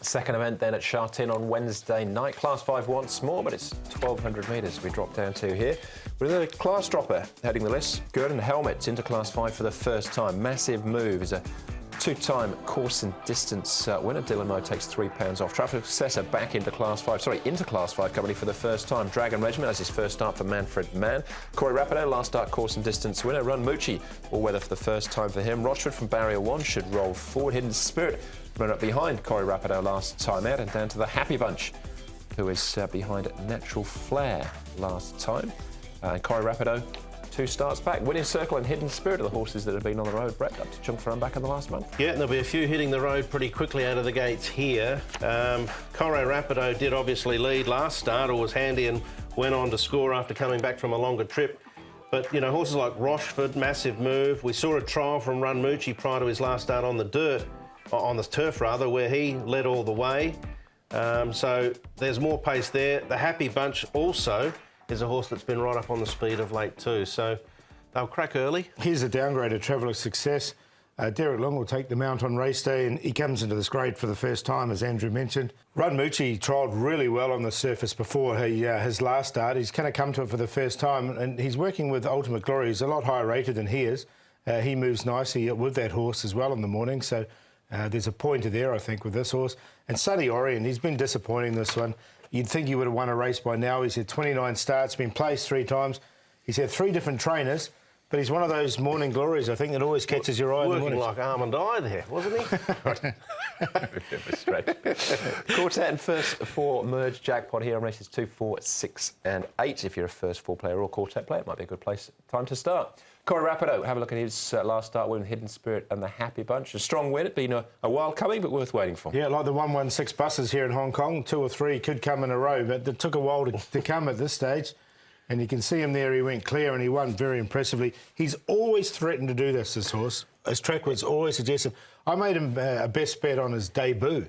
Second event then at Sha Tin on Wednesday night. Class 5 once more, but it's 1,200 metres we drop down to here. With a class dropper heading the list. Gird and Helmet into Class 5 for the first time. Massive Move is a two-time course and distance winner. Dylan Moe takes £3 off. Traffic Successor back into Class 5. Into Class 5 company for the first time. Dragon Regiment as his first start for Manfred Mann. Corey Rapido, last start course and distance winner. Run Moochie, all-weather for the first time for him. Rochford from Barrier 1 should roll forward. Hidden Spirit run up behind Corey Rapido last time out, and down to the Happy Bunch, who is behind Natural Flair last time. Corey Rapido, 2 starts back. Winning Circle and Hidden Spirit are the horses that have been on the road. Brett, up to Chung for back in the last month. Yeah, and there'll be a few hitting the road pretty quickly out of the gates here. Corey Rapido did obviously lead last start, or was handy and went on to score after coming back from a longer trip. But, you know, horses like Rochford, Massive Move. We saw a trial from Run Moochie prior to his last start on the dirt, on the turf rather, where he led all the way. So there's more pace there. The Happy Bunch also is a horse that's been right up on the speed of late too. So they'll crack early. Here's a downgraded Traveller Success. Derek Long will take the mount on race day, and he comes into this grade for the first time, as Andrew mentioned. Run Moochie trialled really well on the surface before his last start. He's kind of come to it for the first time, and he's working with Ultimate Glory. He's a lot higher rated than he is. He moves nicely with that horse as well in the morning, so there's a pointer there, I think, with this horse. And Sunny Orient, he's been disappointing, this one. You'd think he would have won a race by now. He's had 29 starts, been placed 3 times. He's had 3 different trainers, but he's one of those morning glories, I think, that always catches your eye. Working like Almond Eye there, wasn't he? Quartet and first 4 merge jackpot here on races 2, 4, 6 and 8. If you're a first 4 player or quartet player, it might be a good time to start. Corey Rapido, have a look at his last start win, Hidden Spirit and the Happy Bunch. A strong win. It's been a while coming, but worth waiting for. Yeah, like the 116 buses here in Hong Kong, 2 or 3 could come in a row, but it took a while to come at this stage. And you can see him there, he went clear and he won very impressively. He's always threatened to do this horse. His track was always suggestive. I made him a best bet on his debut,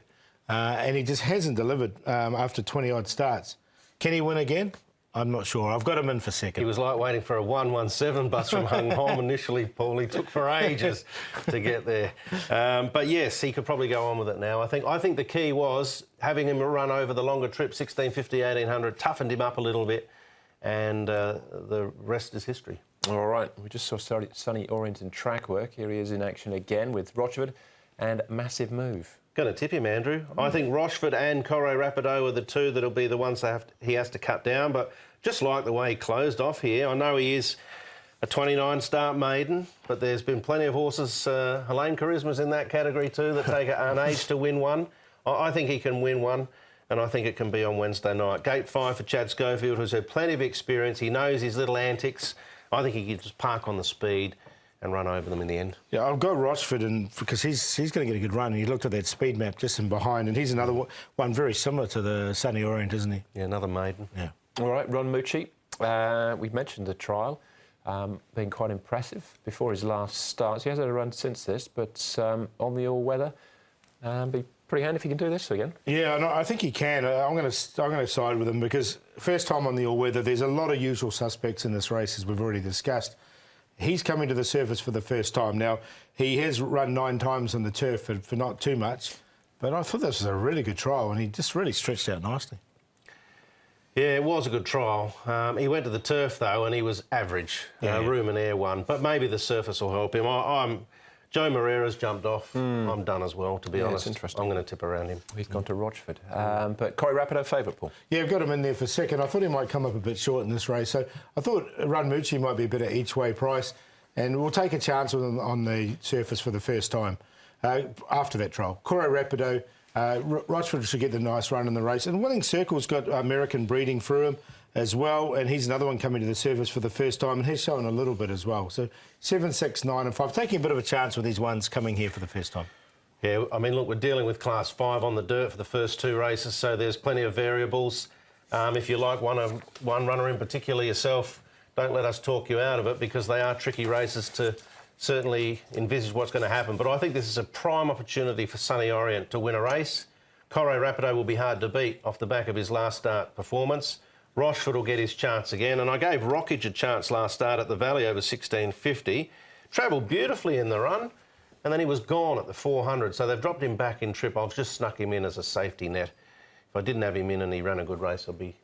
and he just hasn't delivered after 20-odd starts. Can he win again? I'm not sure. I've got him in for second. He was like waiting for a 117 bus from Hung Hom initially, Paul. He took for ages to get there. But yes, he could probably go on with it now. I think the key was having him run over the longer trip, 1650, 1800, toughened him up a little bit, and the rest is history. All right, we just saw Sunny Orient in track work. Here he is in action again with Rochford and Massive Move. Going to tip him, Andrew. I think Rochford and Corey Rapido are the 2 that'll be the ones he has to cut down. But just like the way he closed off here, I know he is a 29-start maiden, but there's been plenty of horses, Helene Charisma's in that category too, that take an age to win one. I think he can win one, and I think it can be on Wednesday night. Gate 5 for Chad Schofield, who's had plenty of experience. He knows his little antics. I think he can just park on the speed and run over them in the end. Yeah, I've got Rochford, because he's going to get a good run. He looked at that speed map just in behind, and he's another one very similar to the Sunny Orient, isn't he? Yeah, another maiden. Yeah. All right, Ron Moochie. We've mentioned the trial being quite impressive before his last start. He has had a run since this, but on the all-weather, be pretty handy if he can do this again. Yeah, no, I think he can. I'm going to side with him, because first time on the all-weather, there's a lot of usual suspects in this race, as we've already discussed. He's coming to the surface for the first time. Now, he has run 9 times on the turf for not too much, but I thought this was a really good trial, and he just really stretched out nicely. Yeah, it was a good trial. He went to the turf, though, and he was average. Room and air one, but maybe the surface will help him. Joe Moreira's jumped off. I'm done as well, to be honest. It's interesting. I'm going to tip around him. He's gone to Rochford. But Corey Rapido, favourite, Paul? Yeah, I've got him in there for second. I thought he might come up a bit short in this race, so I thought Run Moochie might be a bit of each-way price, and we'll take a chance with him on the surface for the first time after that trial. Corey Rapido, Rochford should get the nice run in the race, and Winning Circle's got American breeding through him as well, and he's another one coming to the surface for the first time, and he's showing a little bit as well. So 7, 6, 9 and 5, taking a bit of a chance with these ones coming here for the first time. Yeah, I mean, look, we're dealing with Class 5 on the dirt for the first 2 races, so there's plenty of variables. If you like one runner in particular yourself, don't let us talk you out of it, because they are tricky races to certainly envisage what's going to happen. But I think this is a prime opportunity for Sunny Orient to win a race. Corey Rapido will be hard to beat off the back of his last start performance. Rochford will get his chance again, and I gave Rockage a chance last start at the Valley over 1650. Travelled beautifully in the run, and then he was gone at the 400. So they've dropped him back in trip. I've just snuck him in as a safety net. If I didn't have him in and he ran a good race, I'd be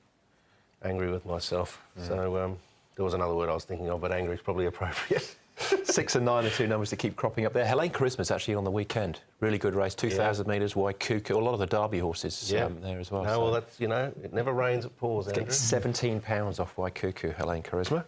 angry with myself. So there was another word I was thinking of, but angry is probably appropriate. 6 and 9 are two numbers to keep cropping up there. Helene Charisma's actually on the weekend. Really good race, 2,000 metres, Waikuku. A lot of the Derby horses there as well. No, well, that's, you know, it never rains at Paws, Andrew. Getting £17 off Waikuku, Helene Charisma.